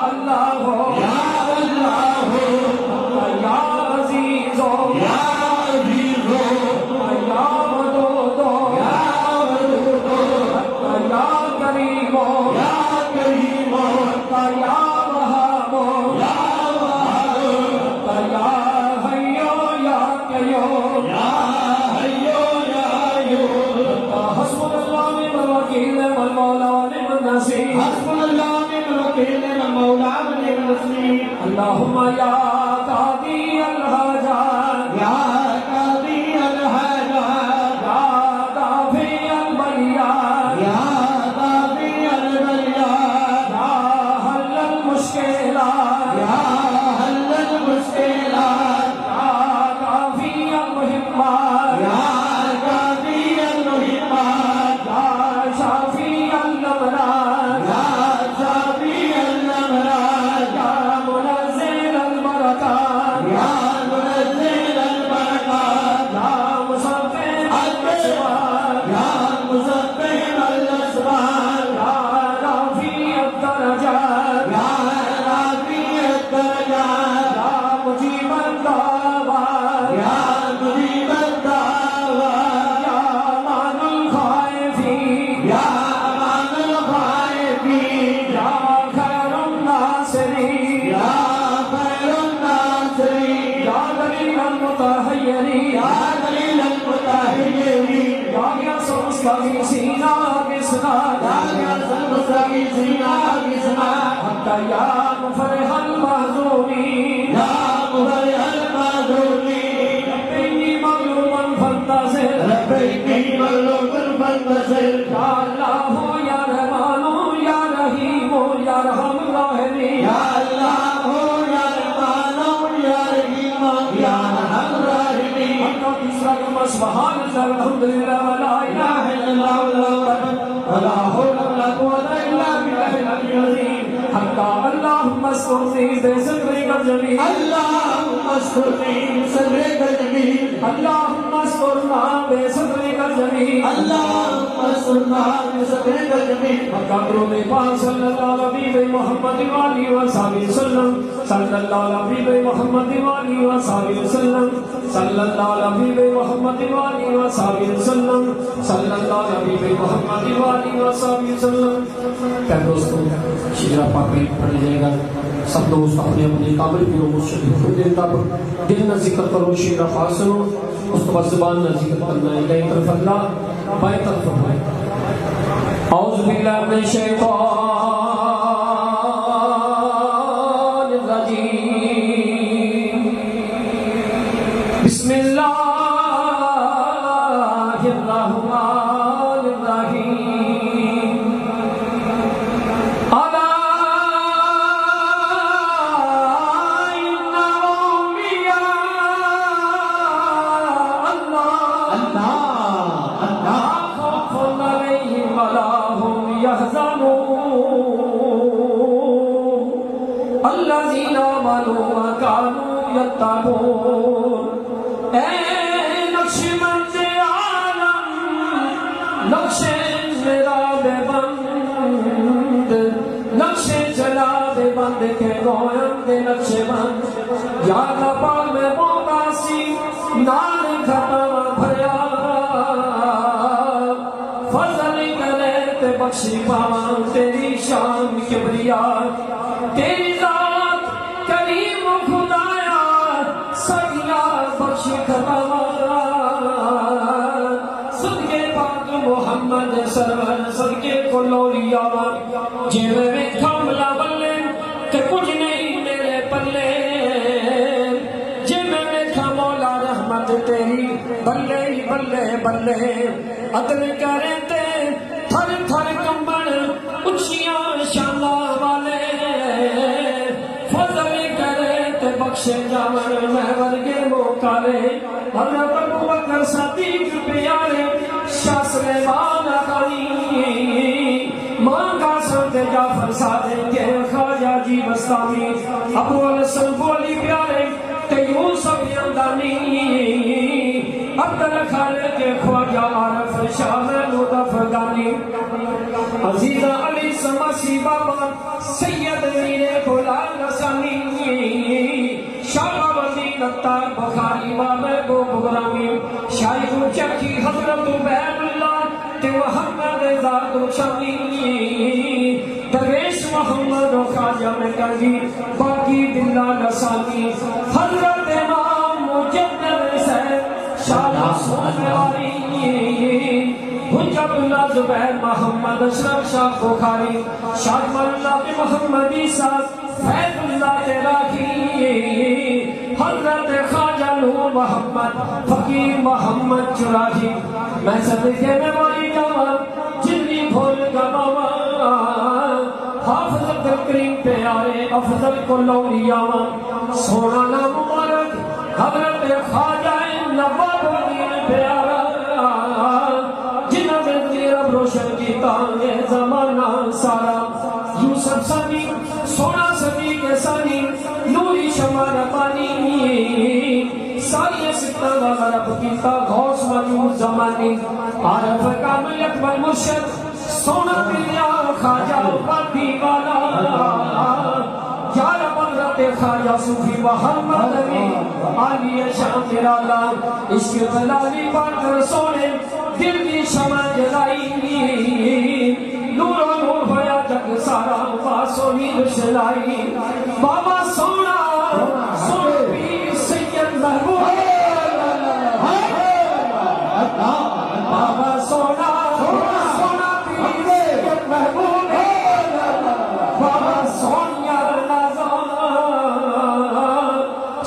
اللہ یا اللہ یا عزیز یا عزیز یا ودود یا ودود یا کریم یا کریم یا وہاب یا وہاب یا حیو یا قیوم یا حیو یا قیوم حسبنا اللہ نعم الوکیل والمولا نعم النصیر حسبنا اللہ نعم الوکیل والمولا نعم النصیر اللہم یا قاضی الحاجات یا قاضی الحاجات یا دافع البلیات یا دافع البلیات یا حل المشکلات یا حل المشکلات یا کافی المہمات یا کافی المہمات یا شافی الامراض یا شافی الامراض یا منزل البرکات یا منزل البرکات یا مصفح الاسباب یا مصفح الاسباب یا رافع الدرجات یا رافع الدرجات یا مجیب الدعوات یا مجیب الدعوات یا امان الخائفین یا امان الخائفین یا خیر الناصرین یا خیر الناصرین یا دلیل المتحیرین یا دلیل المتحیرین یا غیاث المستغیثین اغثنا یا غیاث المستغیثین اغثنا حتی یا مفرح المحزونین یا مفرح المحزونین ربینی مغلوبا فانتصر ربینی مغلوبا فانتصر یا اللہ یا رحمان یا رحیم یا ارحم الراحمین یا اللہ یا رحمان یا رحیم یا ارحم الراحمین اپنا تیسرا کلمہ سبحان اللہ والحمدللہ ولا الہ الا اللہ واللہ اکبر ولا حول ولا قوة الا باللہ العلی العظیم حقا اللہم استرنی بصدرک الجمیل اللہم استرنی بصدرک الجمیل اللہم استرنا بصدرک الجمیل اللہم استرنا بصدرک الجمیل حقا درود پاک صلی اللہ علیہ محمد وآلہ وصحبہ وسلم صلی اللہ علیہ محمد وآلہ وصحبہ وسلم صلی اللہ علیہ محمد وآلہ وصحبہ وسلم صلی اللہ علیہ محمد وآلہ وصحبہ وسلم۔ پیارے دوستوں شیرہ پاک میں پڑھ جائے گا، سب دوست اپنے اپنے قابل کی روح شریف کو دیتا پر دل نہ ذکر کرو شیرہ خاصنو، اس کے بعد زبان نہ ذکر کرنا ہے دائیں طرف اللہ بائیں طرف فرمائے اعوذ باللہ من الشیطان الرجیم بسم اللہ الرحمن الرحیم الا ان اولیاء اللہ لا خوف علیہم ولا هم يحزنون الذین آمنوا وكانوا يتقون۔ اے نقشبند عالم نقش میرا بے بند، نقش چلا بے بند کے گویم دے نقش بند، یا کپال میں موقاسی نار کھٹا بھریا، فضل کرے تے بخشی پاواں تیری شان کبریا، تیری ذات کریم خدایا سکیا بخش کھپاواں، صدقے پاک محمد سرور صدقے کلوریاں، جیوے میں کھاملہ بلے کہ کچھ نہیں میرے پلے، جیوے میں کھامولا رحمت تیری بلے بلے بلے، عدل کرے تے تھر تھر کمبر اچھیاں شانہ والے، فضل کرے تے بخشے جاور محور کے موکالے، حضرت ابو بکر صدیق پیارے شاہ سلیمان عقلی، ماں قاسم تے جعفر صادق کے خواجہ جی بستانی، ابو الحسن بولی پیارے تے یوسف یمدانی، عبد الخالق کے خواجہ عارف شاہ محمود افغانی، عزیزہ علی سماسی بابا سید میرے غلام رسانی شاہ وزیر اتار بخاری بابا کو بغرامی شاہد چکی حضرت عبید اللہ تے محمد ذات شانی درویش محمد و خواجہ میں کردی باقی دلہ نسانی حضرت امام مجدد حسین شاہ سونے والی حجت اللہ زبیر محمد اشرف شاہ بخاری شاہ اللہ کے محمد عیسیٰ فیض اللہ تیراکی حضرت خواجہ نور محمد فقیر محمد چراہی میں صدقے میں وہی گواں جنی بھول گواں حافظ کریم پیارے افضل کو لولیاں سونا نام مبارک حضرت خواجہ نواب الدین پیارا جنہوں نے رب روشن کی تانگے زمانہ سارا یوسف ثانی سونا صدی کے ثانی نوری شمع ربانی ساری ستہ غرب کیتا غوث موجود زمانی عارف کامل اکبر مرشد سونا بلیا خواجہ پاتی والا یا رب حضرت خواجہ صوفی محمد علی عالی شان جلالا عشق بلالی پاکر سونے دل کی شمع جلائی نور و نور ہویا جگ سارا پاسو میر شلائی بابا سونا سونا پیر سید محبوب بابا سونا سونا پیر سید محبوب بابا سونیا نازان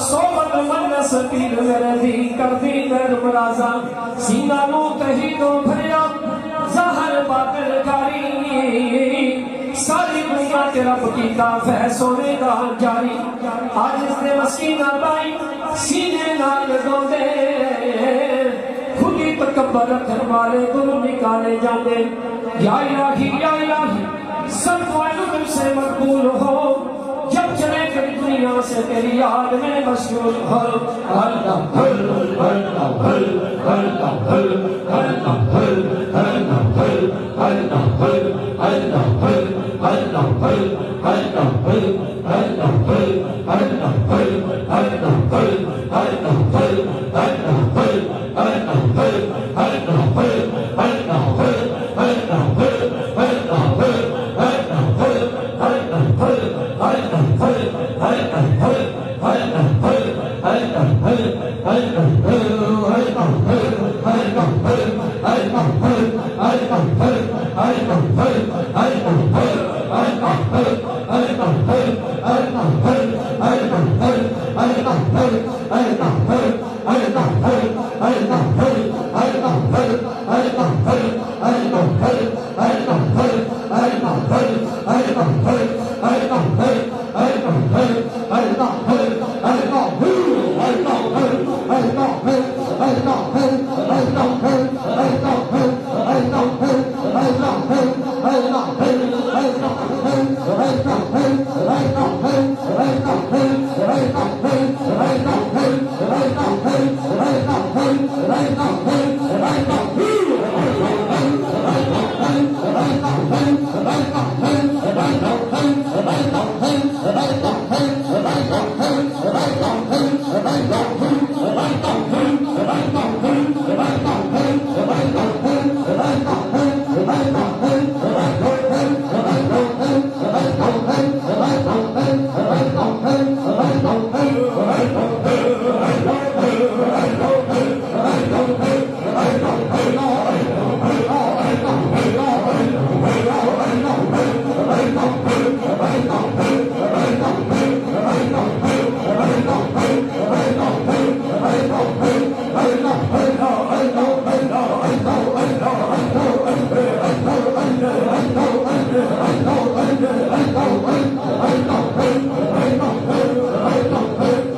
صحبت منس پیر میرے دی کردی نرم رازا سینہ نو تہیدو بھریا زہر باطل کاری ساری دنیا تیرا پکیتا فیصونے دا جاری آج اس نے مسکینہ بائی سینے نال گوندے خودی تکبر رکھن والے گل نکالے جاندے یا الہی سب کو علم سے مقبول ہو جب چلے کر دنیا سے تیری یاد میں مشغول ہو اللہ Hey!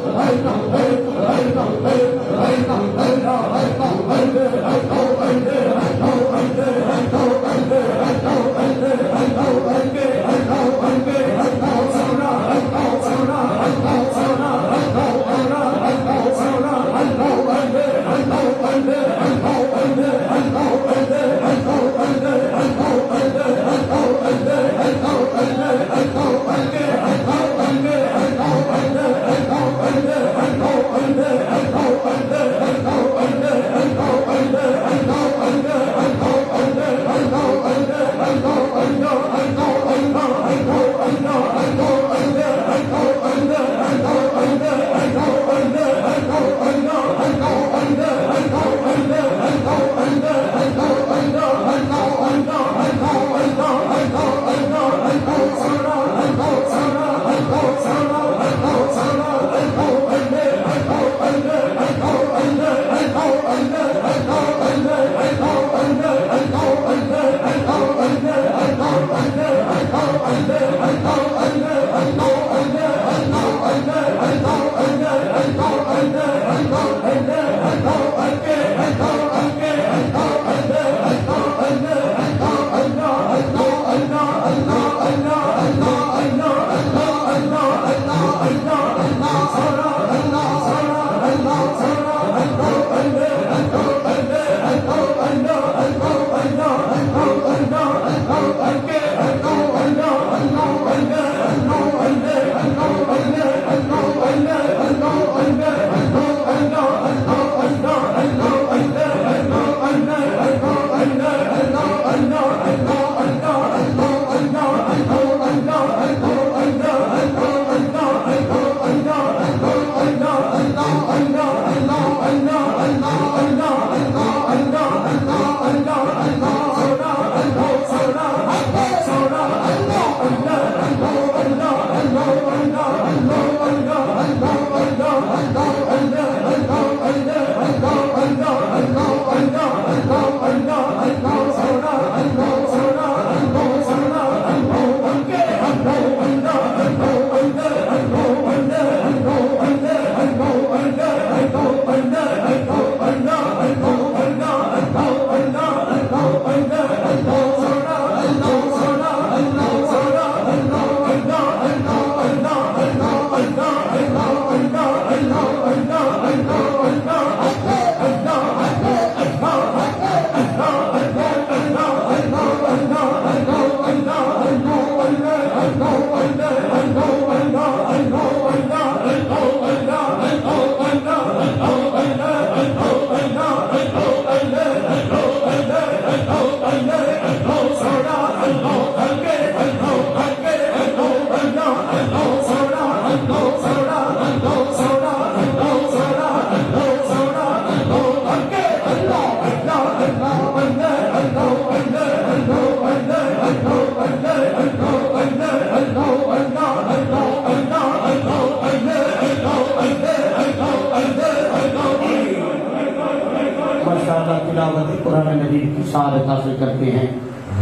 تلاوت قرآن مجید کی سعادت حاصل کرتے ہیں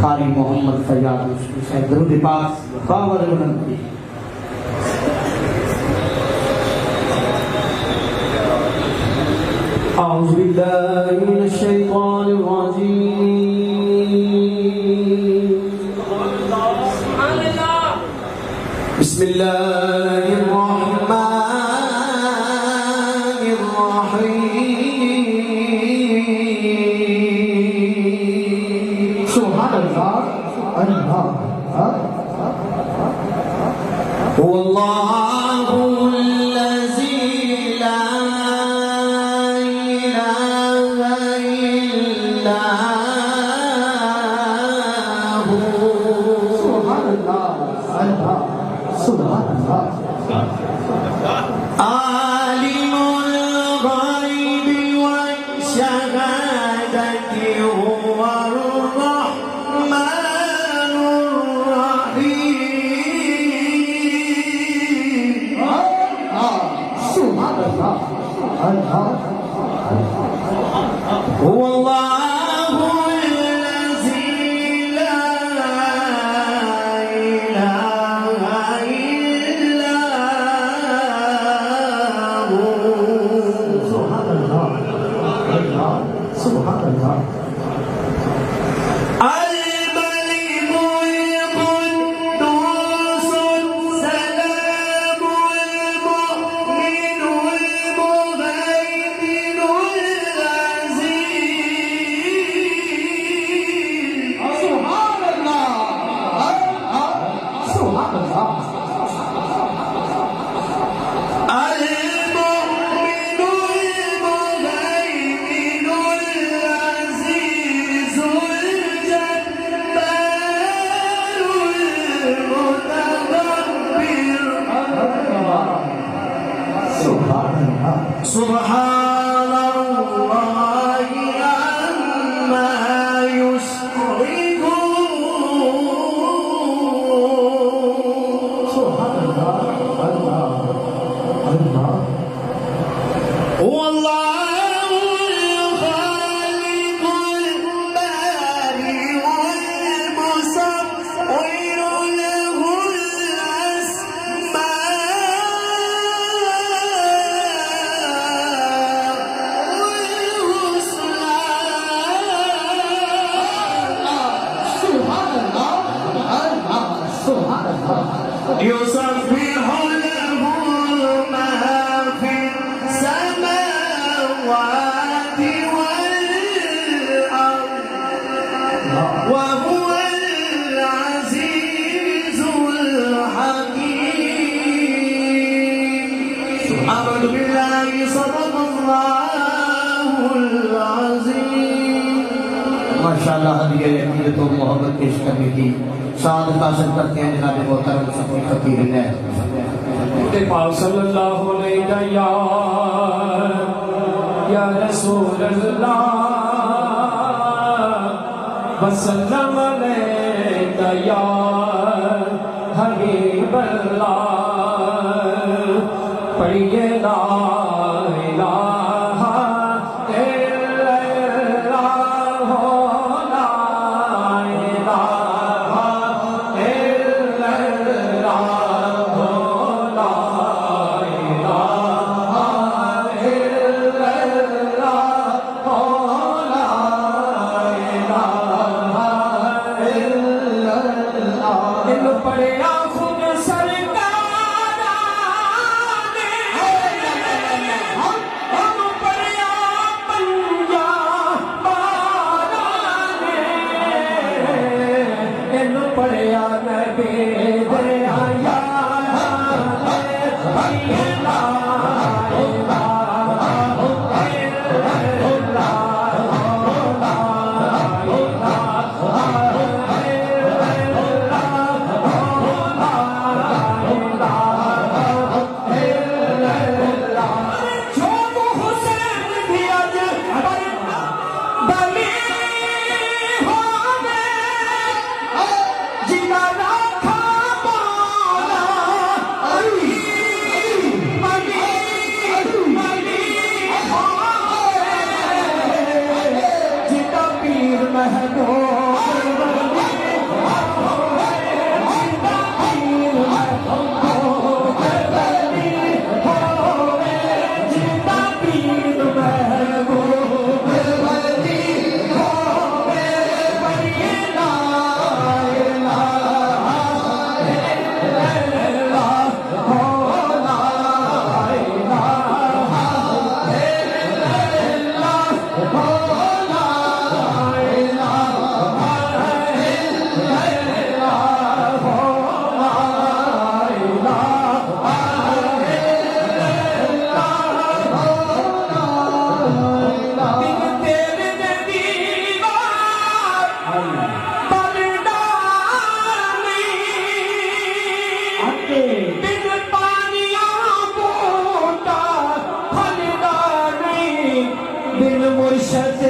قاری محمد فیاض سے درود پاک باور بلند. أعوذ بالله من الشيطان الرجيم. بسم الله الرحمن الرحيم. سبحان الله. هو الله الذي لا إله إلا هو. سبحان الله. سبحان الله. عالم الغيب والشهادة هو الرحمن الرحيم. سبحان الله. هو الله الذي لا إله إلا هو. سبحان الله. سبحان الله. الملك القدوس السلام المؤمن المهيمن العزيز. سبحان الله. سبحان الله. المؤمن المهيمن العزيز الجبار المتكبر. سبحان الله. سبحان الله عما يشركون. سبحان الله. الله. هو الله الخالق البارئ المصور له الأسماء أعوذ بالله صدق الله العظيم ماشاءاللہ ہدیہ عقیدت و محبت پیش کرنے کی سعادت حاصل کرتے ہیں جناب محترم شفیع خطیر اللہ پاک صلی اللہ علیہ یا رسول اللہ وسلم علیہ یا حبیب اللہ پڑھیے لا الہ الا اللہ لا الہ الا اللہ لا الہ الا اللہ لا الہ الا اللہ ان پڑھیا خود سرکار پڑھیا نبی دیا مرشد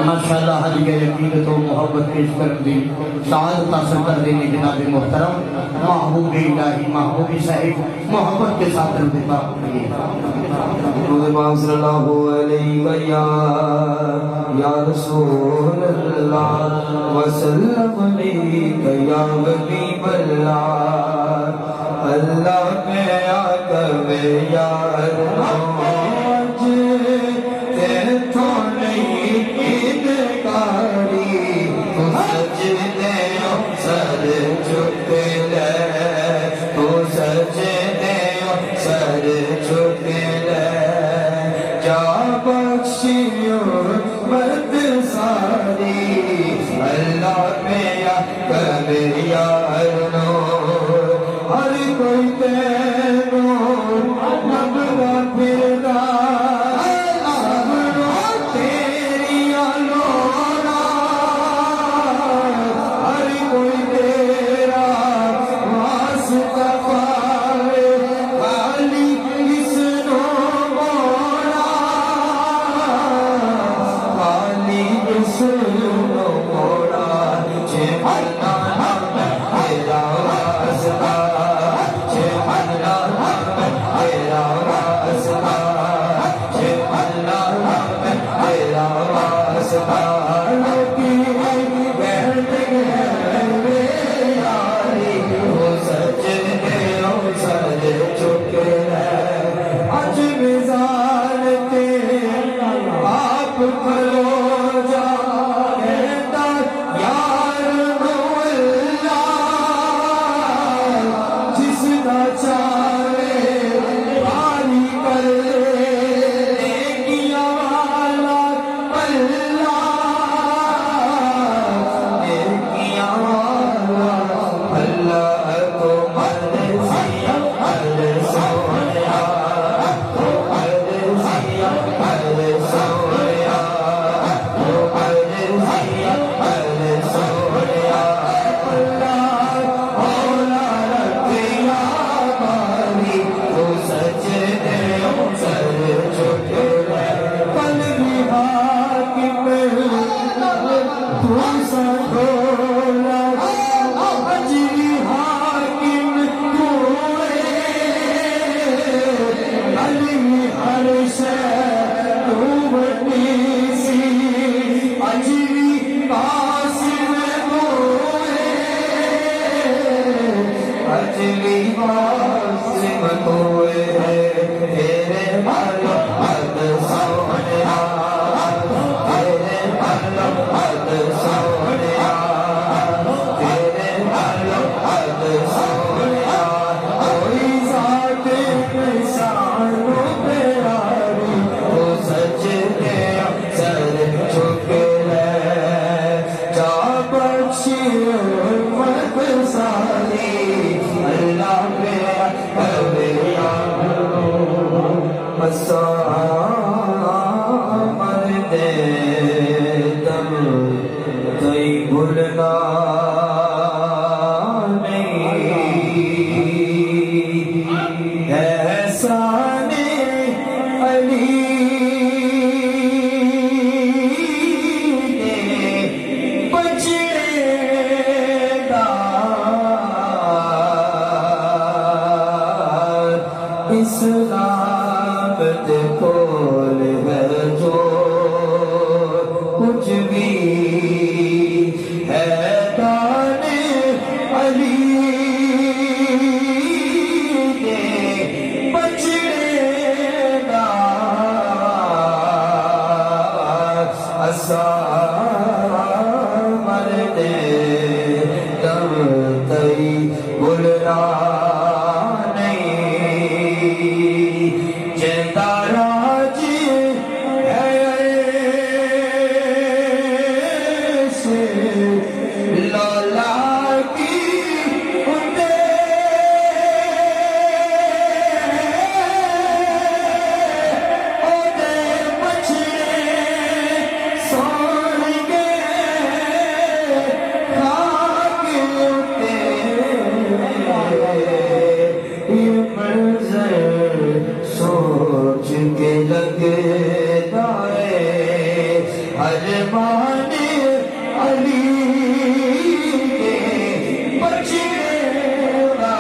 ماشاءاللہ حج کے یقین تو محبت پیش کر دی سعادت حاصل کر دینے جناب محترم محبوب الہی محبوب صاحب محبت کے ساتھ درود پاک پڑھیے درود پاک صلی اللہ علیہ یا رسول اللہ وسلم علیک یا حبیب اللہ اللہ پہ آکر یا اسلام تے کول ہے جو ارمان علی کے بچڑے گا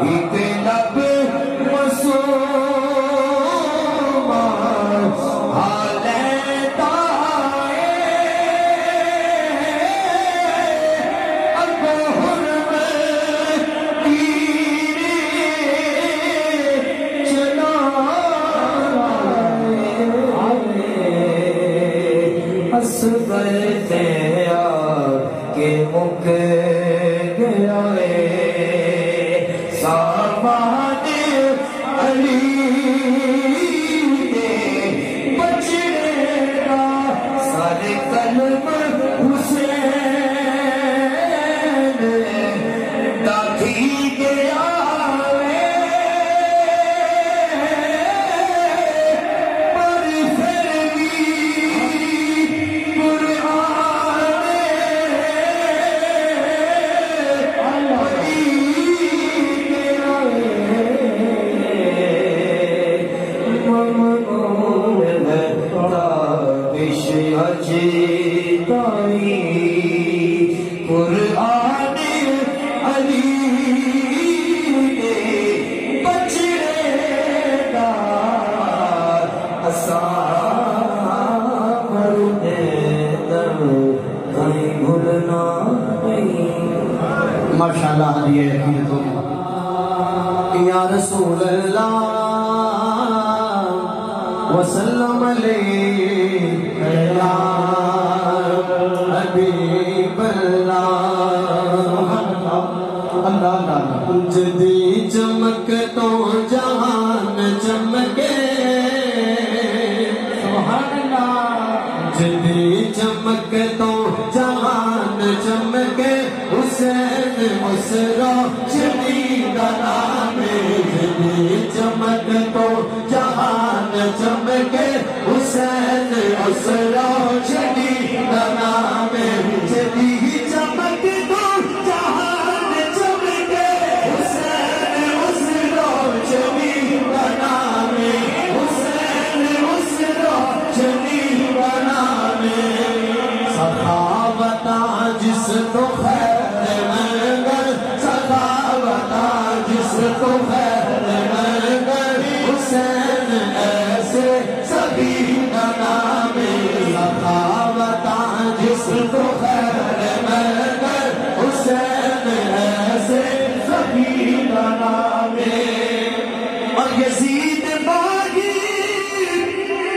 ایک لب مسوم لیتا ہے اب حرمت تیر چلا اصغر تیرا کہ مک گیا ہے سامان علی کے بچڑے گا سارے قلب حسین داکھی گیا ہے پر پھر بھی قرآن علی کے بچڑے گا اصحاب حیدر کہیں بھولنا نہیں ماشاءاللہ ہدیہ یقین تم یا رسول اللہ وسلم علیہ یا حبیب اللہ اللہ تعالیٰ جدی چمک تو جہان چمکے سبحان اللہ جدی چمک تو جہان چمکے حسین اس روشنی کا نام جدی چمک تو جہان چمکے حسین اس روشنی کا نام جدی چمک تو جہان چمکے حسین اس روشنی کا نام حسین اس روشنی کا نام سخاوت جس تو خیر منگر سخاوت جس تو خیر منگر حسین ایسے سبھی کا نام سخاوت جس تو خیر منگر حسین ایسے سبھی کا نام اور یزید باغی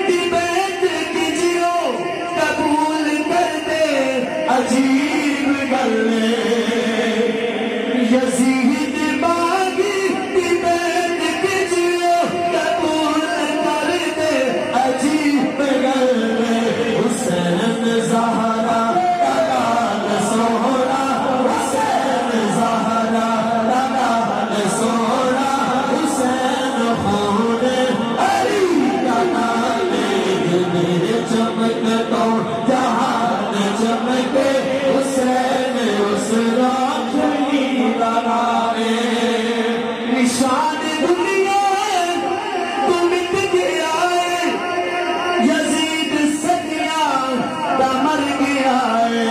کی بیعت کیجیو قبول کر دے عجیب گلے یزید باغی کی بیعت کیجیو قبول کر دے عجیب گلے حسین زہرا لگان سونا حسین زہرا لگان سونا حسین خون علی کا نام چمک تو جہان چمکے حسین اس روشنی کا نام نشان دنیا تو مٹ گیا ہے یزید سکیا دا مر گیا ہے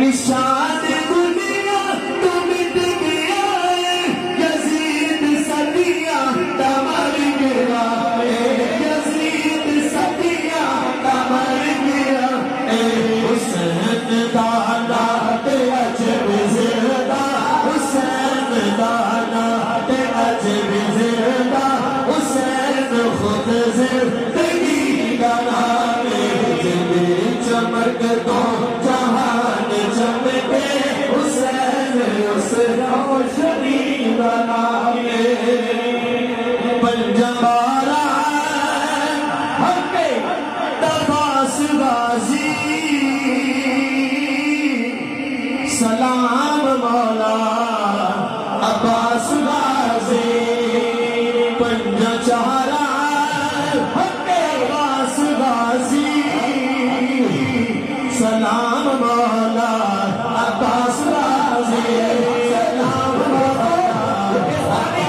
نشان دنیا تو مٹ گیا ہے یزید سکیا دا مر گیا ہے یزید سکیا دا مر گیا ہے حسین دانا تے عجب زردہ حسین دانا تے عجب زردہ حسین خود زندگی کا نام جب چمک تو جہان چمکے حسین اس روشنی کا نام پنجبارا حق تفاس غازی سلام مولا عباس غازی پنج چارا حق عباس غازی سلام مولا عباس غازی سلام مولا عباس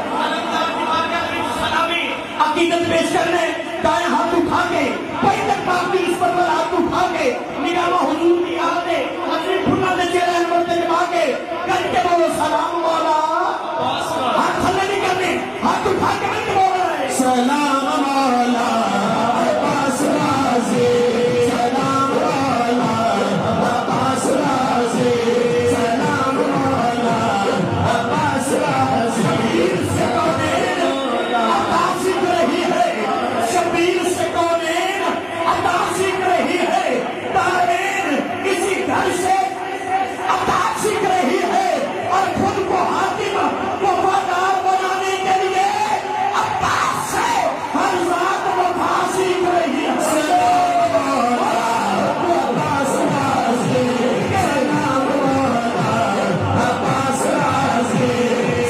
غازی عقیدت پیش کرنے دائیں ہاتھ اٹھا کے پہلے پاک کی اس پر ہاتھ اٹھا کے نگاہ حضور کی آتے حضرت پھنا نے چہرہ انور تجمع کے کر کے بولو سلام مولا ہاتھ تھلے نہیں کرنے ہاتھ اٹھا کے کر کے بول رہے ہیں سلام مولا عباس رازی سلام مولا عباس رازی سلام مولا عباس رازی سے کونین عطا سکھ رہی ہے شبیر سے کونین عطا سکھ رہی ہے تارین کسی گھر سے عطا سکھ رہی ہے اور خود کو حاکم وفادار بنانے کے لیے عباس سے ہر ذات وفا سیکھ رہی ہے سلام مولا عباس رازی سلام مولا عباس رازی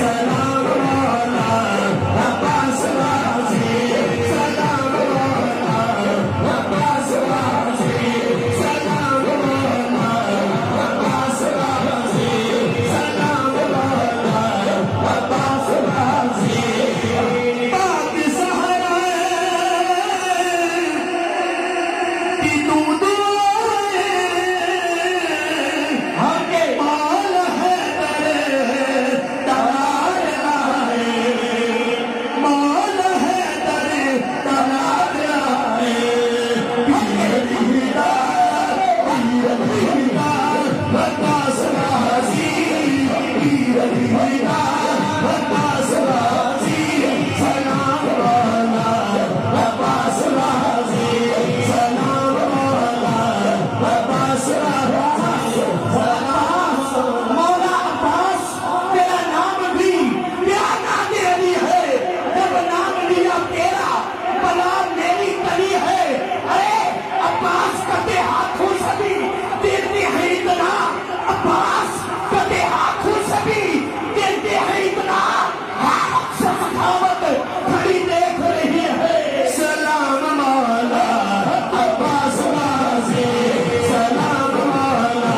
سلام مولا عباس رازی سلام مولا عباس رازی سلام مولا عباس رازی سلام مولا عباس رازی پاک سہرا کی دودھ ہم کے مال ہے تیرے ترار آئے مال ہے تیرے ترار آئے پیر دیدار عباس رازی پیر دیدار عباس رازی سلام مولا عباس رازی سلام مولا عباس رازی سلام مولا عباس تیرا نام بھی کیا نام علی ہے جب نام لیا تیرا بلا میری تلی ہے ارے عباس کتے ہاتھوں سے بھی دیتے ہیں اتنا عباس کتے ہاتھوں سے بھی دیتے ہیں اتنا ہاتھ سے سخاوت کھڑی دیکھ رہی ہے سلام مولا عباس رازی سلام مولا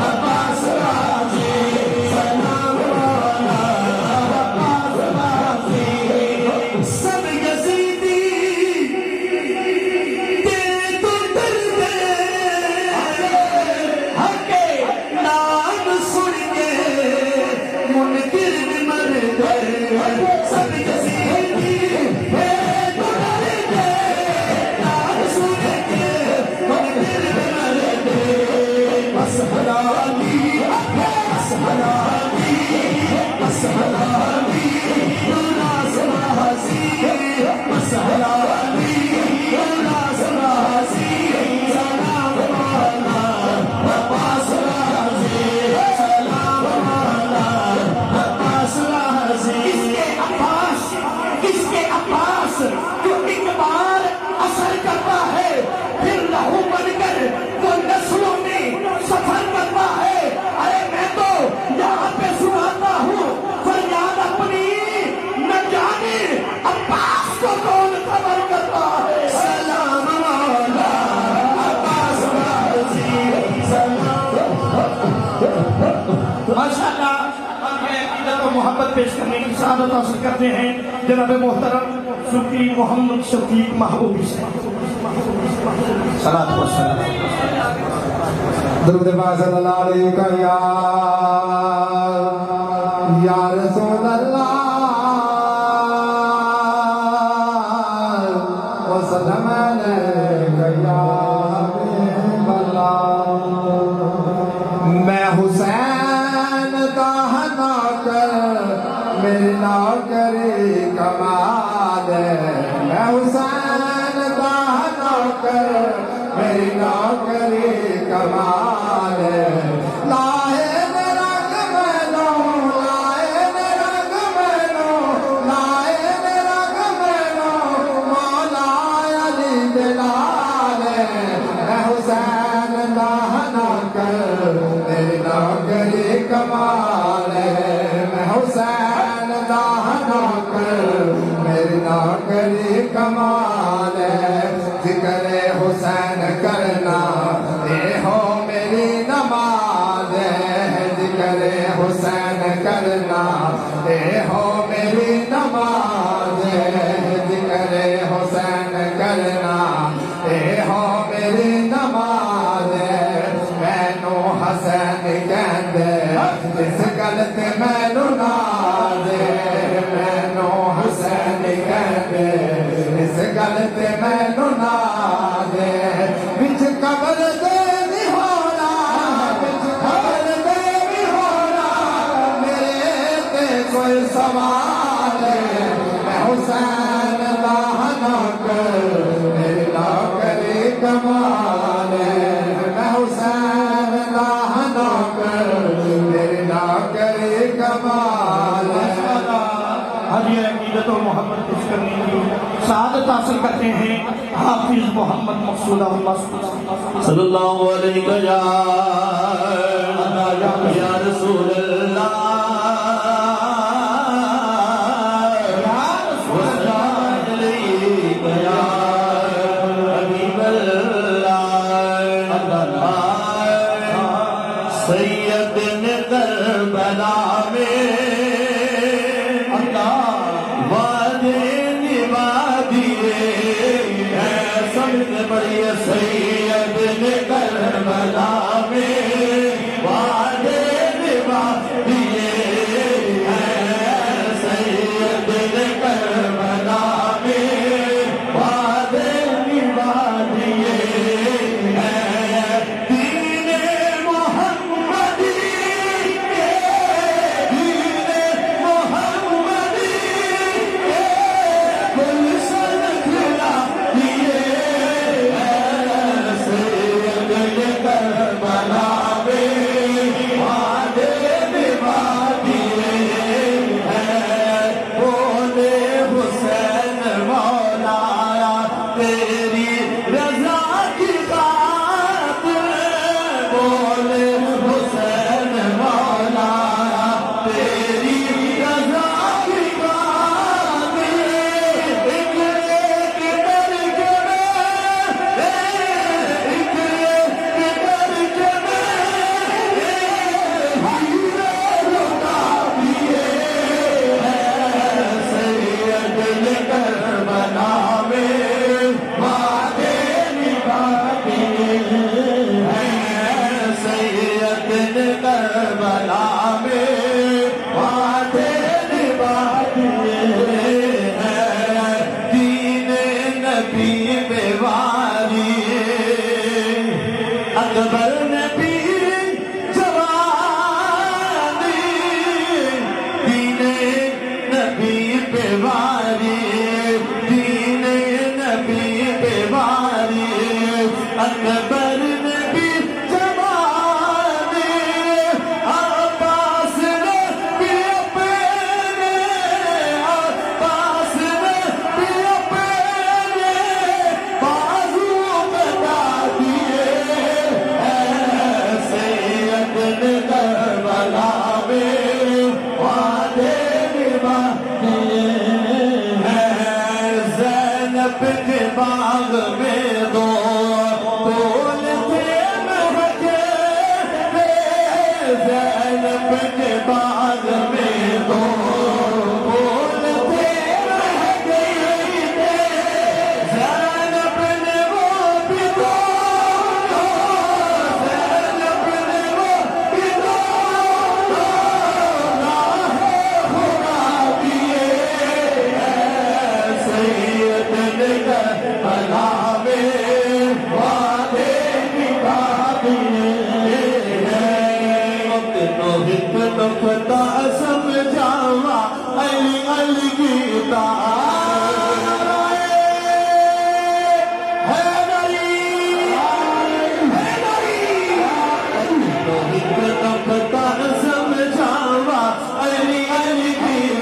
عباس رازی سلام مولا عباس رازی سب یزیدی دے تو درد حق کے نام سن کے منکر بھی مر گئے سب یزیدی دے تو درد نام سن کے منکر بھی مر گئے بس حلالی بس حلالی بس حلالی ناز رازی بس حلالی ناز رازی سلام مولا عباس رازی سلام مولا عباس رازی اس کے عباس جو ایک بار اثر کرتا ہے پھر لہو بن کر وہ نسلوں میں سفر کرتا ہے ارے میں تو یہاں پہ سناتا ہوں فریاد اپنی نہ جانے عباس کو کون خبر کرتا ہے سلام مولا عباس رازی سلام ماشاءاللہ عقیدت و محبت پیش کرنے کی سعادت حاصل کرتے ہیں جناب محترم صوفی محمد شفیق محبوبی سے صلاۃ و سلام درود پاک صلی اللہ علیہ یا رسول اللہ وسلم علیہ یا حبیب اللہ میں حسین کا نوکر میری نوکری کمال ہے میں حسین کا نوکر میری نوکری کمال ہے لائے رنگ میں لو لائے رنگ میں لو لائے رنگ میں لو مولا علی بلال ہے میں حسین کا نوکر میری نوکری کمال ہے میں حسین کا نوکر میری نوکری کمال ہے ذکر حسین کرنا اے ہو میری نماز ہے ذکر حسین کرنا اے ہو میری نماز ہے ذکر حسین تے مینوں نازے وچ قبر دے بھی ہونا وچ قبر دے بھی ہونا میرے تے کوئی سوال میں حسین دا نوکر میرے نوکری کمال میں حسین دا نوکر میرے نوکری کمال حاجی عقیدت و محبت کچھ کرنے کی سعادت حاصل کرتے ہیں حافظ محمد مقصود اللہ صلی اللہ علیہ یا رسول اللہ یا رسول اللہ یا حبیب اللہ سید نے کربلا میں بڑی سید نے کربلا میں وعدے نبھا دیے سید نے کربلا میں وعدے نبھا دیے دین محمدی دین محمدی گلشن کھلا دیے اکبر نبی جوانی دین نبی پہ واری دین نبی پہ واری اکبر نبی جوانی عباس نبی اپنے عباس نبی اپنے بازو بتا دیے کربلا میں وعدے نبھا دیے زینب کے باغ میں دو پھول تھے مہکے زینب کے باغ میں دو پھول تھے مہکے زینب نے وہ بھی دو سمجھاوا علی علی کی سمجھاوا علی علی کی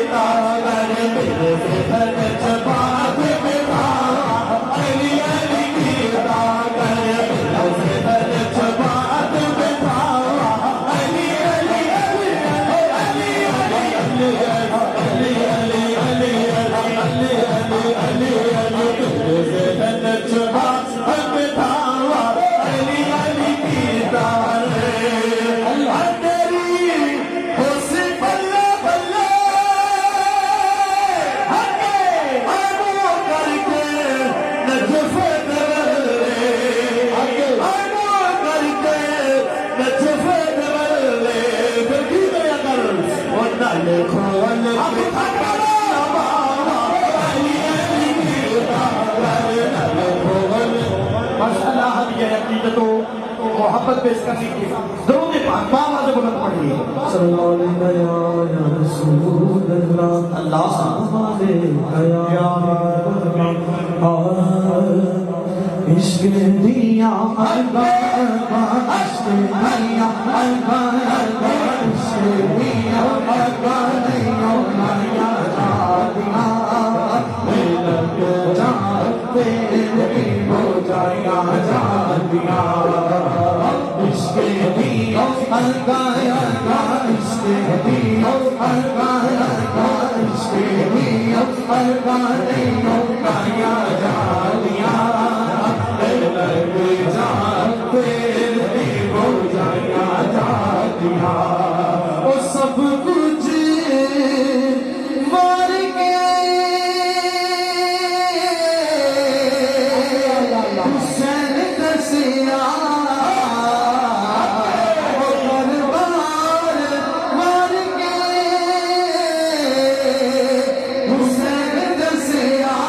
محبت پیش کرنے کی درود پاک باواز بلند پڑھیے صلی اللہ علیہ یا رسول اللہ اللہ یا عشق دیا عشق دیا عشق دیا سب کچھ مار کے حسین دسیا مار کے حسین دسیا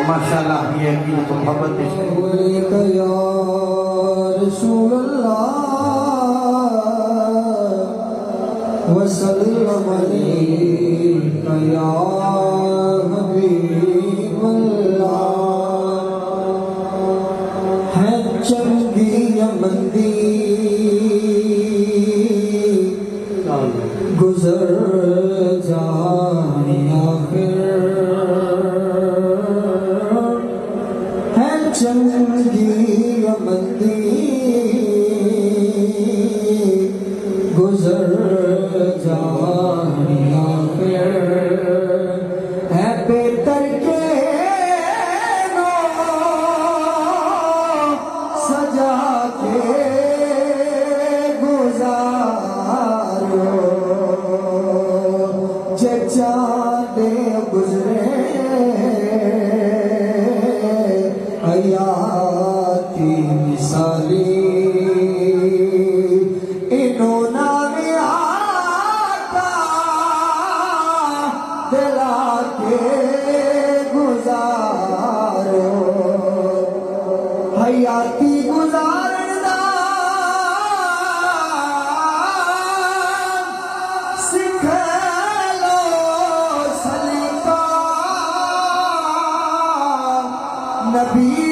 ماشاءاللہ یہ ہے کہ تو محبت پیش علیکہ یا رسول اللہ وسلم علیکہ یا حبیب اللہ ہے چنگی یمندی گزر جائیں آخر چنگی یمندی گزر جائیں آخر ہے بہتر کے نو سجا کے گزارو چچا دے گزرے حیاتی مثالی گزارو حیاتی گزارن دا سکھ لو سلیقہ نبی